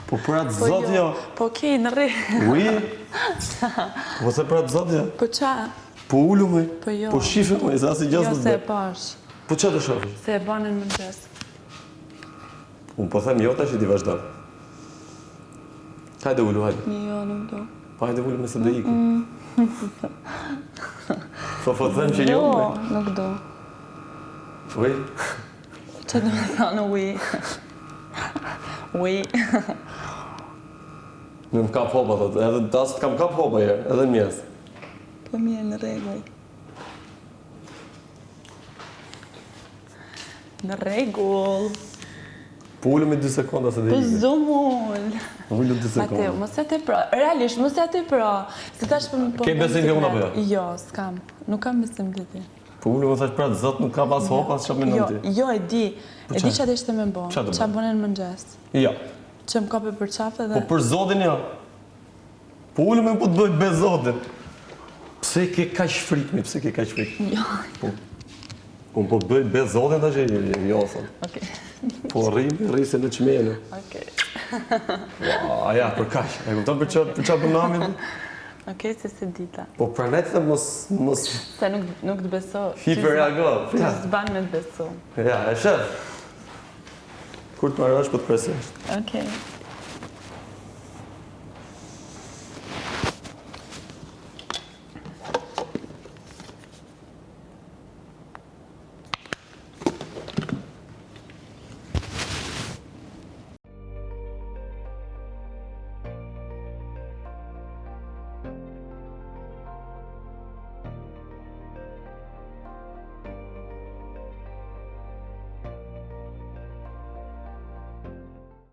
Po për atë zot jo. Po okej, në rre. Ui. Po se për atë zot jo. Po qa? Po ullu mëj. Po jo. Po shifë mëj, sa si gjasë Jo të se e bë. pash. Po që të shofish? Se e banin më gjes. Unë po them jo tash i ti vazhdo. Hajde ullu, hajde. Jo, nuk do. Po hajde ullu me se do iki. Po them që jo mëj. Nuk do. Ui. Që do me thonë ui? Ui. Në më kap hopa, thot. Edhe tas të kam kap hopa herë, edhe mjes. Po mirë në rregull. Në rregull. Po ullu me 2 sekonda se dhe Po iki. zumull. Ullu 2 sekonda. Mateo, mos e të pra. Realisht, mos e të pra. Se tash për më Ke besim ke unë apo jo? Jo, s'kam. Nuk kam besim të ti. Po ullu më thash pra të zot nuk ka pas hopa, s'qa me Jo, nënti. jo, e di. E di që atë ishte me bo. Qa të Qa bën? bonen më ngjes. Jo. Që më kape për qafë Po dhe... për zotin jo. Po ullu me po të bëj be zotin. Pse ke kaq frikmi, pse ke kaq frikmi? Jo. Po. Unë po të bëj be zotin tash jo, thon. Okej. Po rri se në çmenu. Okej. A ja, për kaq. E kupton për çfarë po namin? Okej, se dita. Po pranë të mos Se nuk të beso. hiperreago. Ty Ja. s'ban me të beso. Ja, e shef. Kur të marrësh po të presësh. Okej.